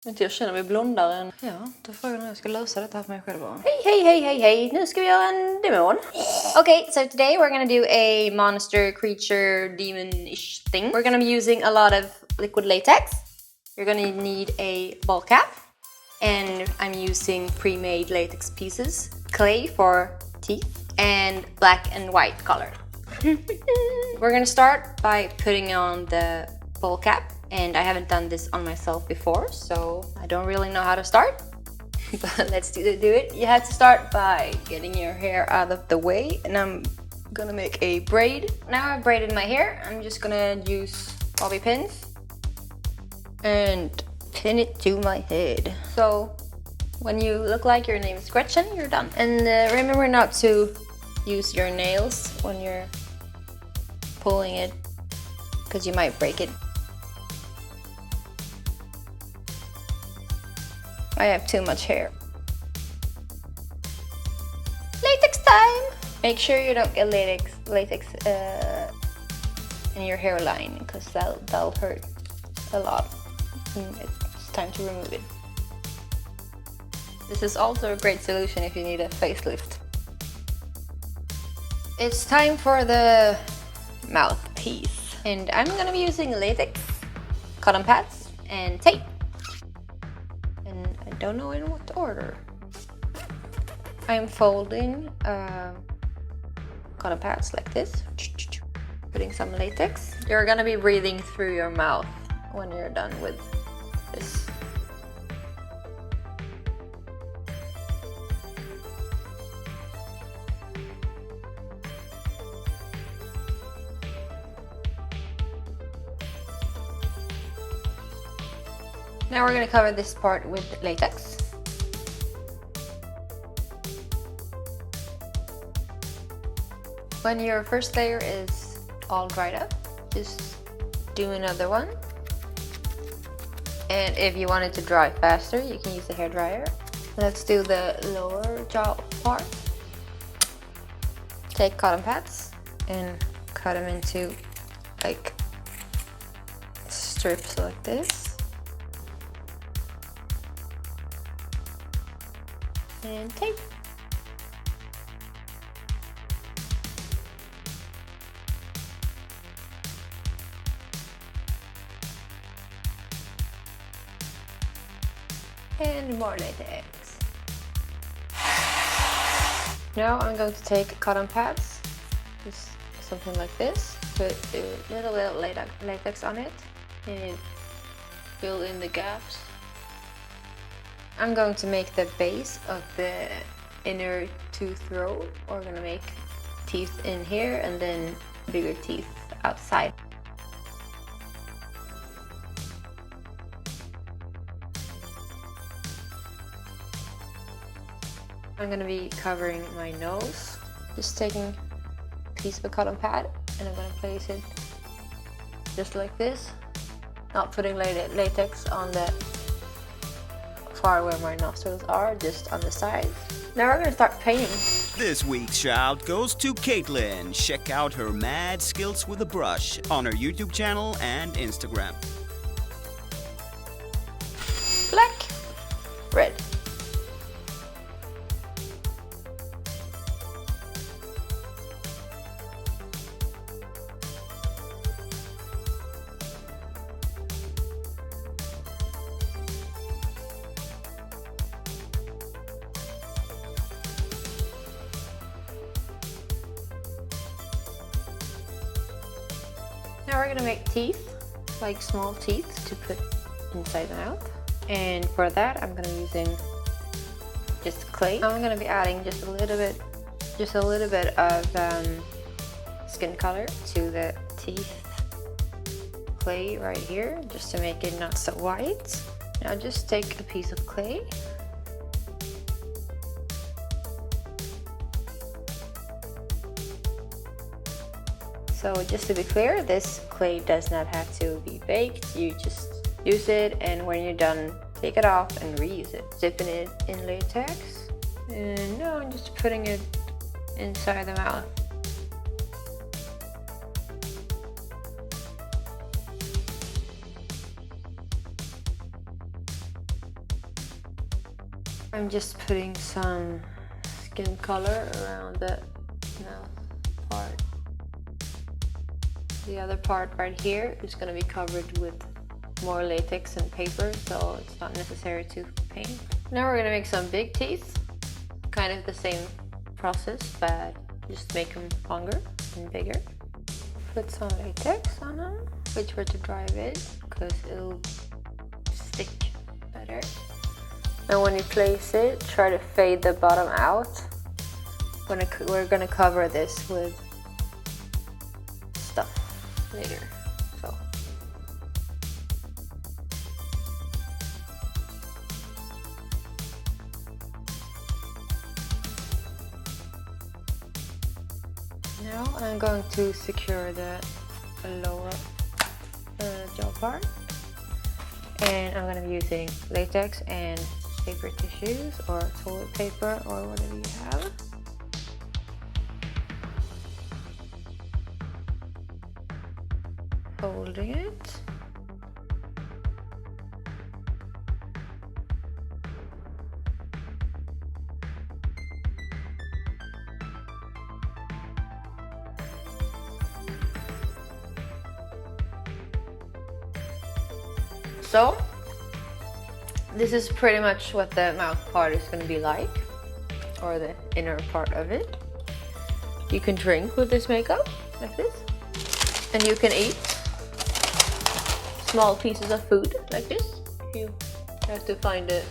Inte jag känner mig blondare än... Ja, då frågar jag när jag ska lösa detta här för mig själv. Hej! Nu ska vi göra en demon. Okay, so today we're gonna do a monster, creature, demon-ish thing. We're gonna be using a lot of liquid latex. You're gonna need a ball cap. And I'm using pre-made latex pieces. Clay for teeth. And black and white color. We're gonna start by putting on the ball cap. And I haven't done this on myself before, so I don't really know how to start. But let's do it. You have to start by getting your hair out of the way. And I'm gonna make a braid. Now I've braided my hair. I'm just gonna use bobby pins. And pin it to my head. So when you look like your name is Gretchen, you're done. And remember not to use your nails when you're pulling it, because you might break it. I have too much hair. Latex time! Make sure you don't get latex in your hairline, because that'll hurt a lot. And it's time to remove it. This is also a great solution if you need a facelift. It's time for the mouthpiece. And I'm gonna be using latex, cotton pads, and tape. And I don't know in what order. I'm folding cotton pads like this. Putting some latex. You're gonna be breathing through your mouth when you're done with this. Now we're going to cover this part with latex. When your first layer is all dried up, just do another one. And if you want it to dry faster, you can use a hairdryer. Let's do the lower jaw part. Take cotton pads and cut them into like strips like this. And tape. And more latex. Now I'm going to take cotton pads, just something like this, put a little bit of latex on it, and fill in the gaps. I'm going to make the base of the inner tooth row. We're going to make teeth in here and then bigger teeth outside. I'm going to be covering my nose. Just taking a piece of a cotton pad and I'm going to place it just like this. Not putting latex on the part where my nostrils are, just on the side. Now we're gonna start painting. This week's shout goes to Caitlin. Check out her mad skills with a brush on her YouTube channel and Instagram. Black, red. Now we're gonna make teeth, like small teeth to put inside the mouth. And for that, I'm gonna be using just clay. I'm gonna be adding just a little bit of skin color to the teeth clay right here, just to make it not so white. Now just take a piece of clay. So just to be clear, this clay does not have to be baked. You just use it, and when you're done, take it off and reuse it. Dipping it in latex. And now I'm just putting it inside the mouth. I'm just putting some skin color around the mouth part. The other part right here is going to be covered with more latex and paper, so it's not necessary to paint. Now we're going to make some big teeth. Kind of the same process, but just make them longer and bigger. Put some latex on them. Wait for it to dry a bit, because it'll stick better. And when you place it, try to fade the bottom out. We're gonna cover this with stuff later. So. Now I'm going to secure the lower jaw part. And I'm going to be using latex and paper tissues or toilet paper or whatever you have. Holding it. So, this is pretty much what the mouth part is going to be like, or the inner part of it. You can drink with this makeup, like this, and you can eat small pieces of food, like this. You have to find it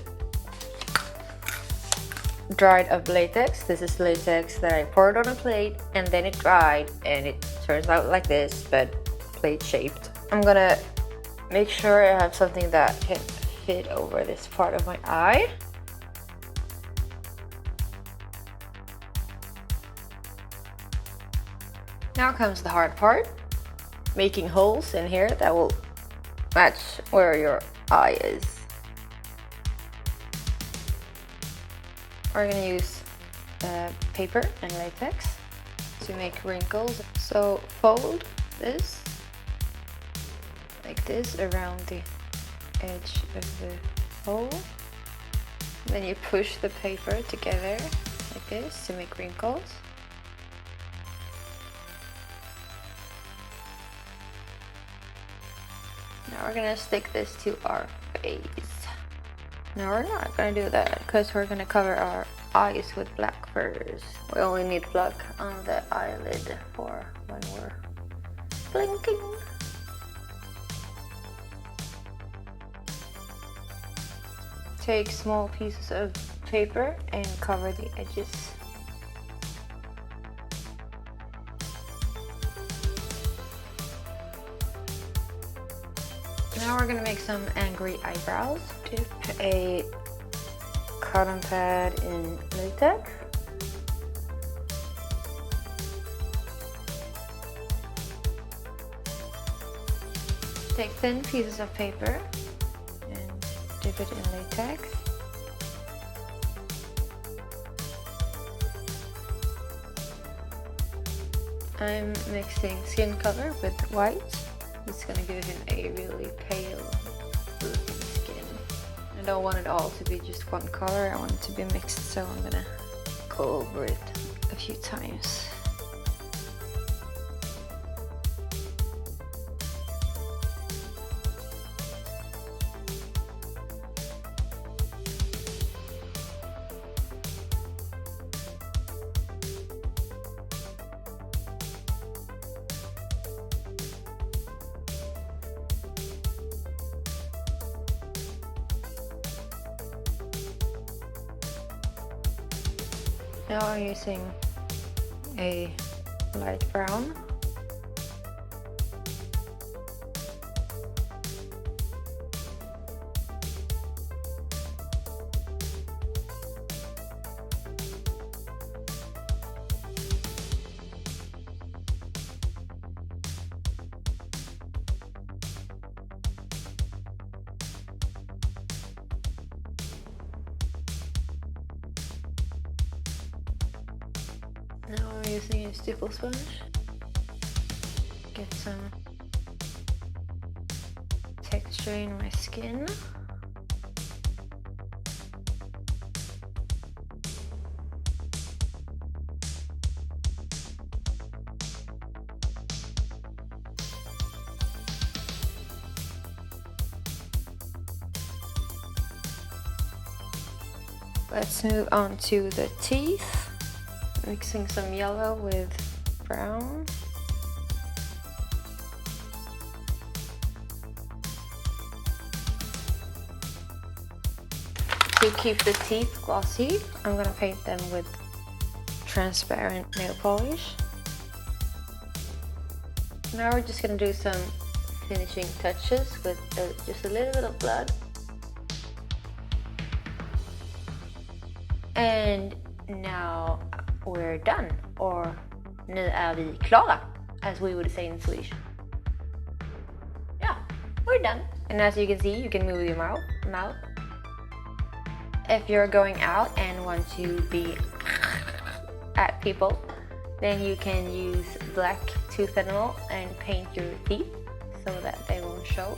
dried up latex. This is latex that I poured on a plate, and then it dried, and it turns out like this, but plate shaped. I'm gonna make sure I have something that can fit over this part of my eye. Now comes the hard part, making holes in here that will match where your eye is. We're gonna use paper and latex to make wrinkles. So fold this like this around the edge of the hole. Then you push the paper together like this to make wrinkles. Now we're gonna stick this to our face. No, we're not gonna do that because we're gonna cover our eyes with black first. We only need black on the eyelid for when we're blinking. Take small pieces of paper and cover the edges. Now we're gonna make some angry eyebrows. Dip a cotton pad in latex. Take thin pieces of paper and dip it in latex. I'm mixing skin color with white. It's gonna give him a really pale looking skin. I don't want it all to be just one color, I want it to be mixed, so I'm gonna go over it a few times. Now I'm using a light brown. Now I'm using a stipple sponge. Get some texture in my skin. Let's move on to the teeth. Mixing some yellow with brown. To keep the teeth glossy, I'm gonna paint them with transparent nail polish. Now we're just gonna do some finishing touches with just a little bit of blood. And now we're done, or nu är vi klara, as we would say in Swedish. Yeah, we're done. And as you can see, you can move your mouth. If you're going out and want to be at people, then you can use black tooth enamel and paint your teeth so that they won't show.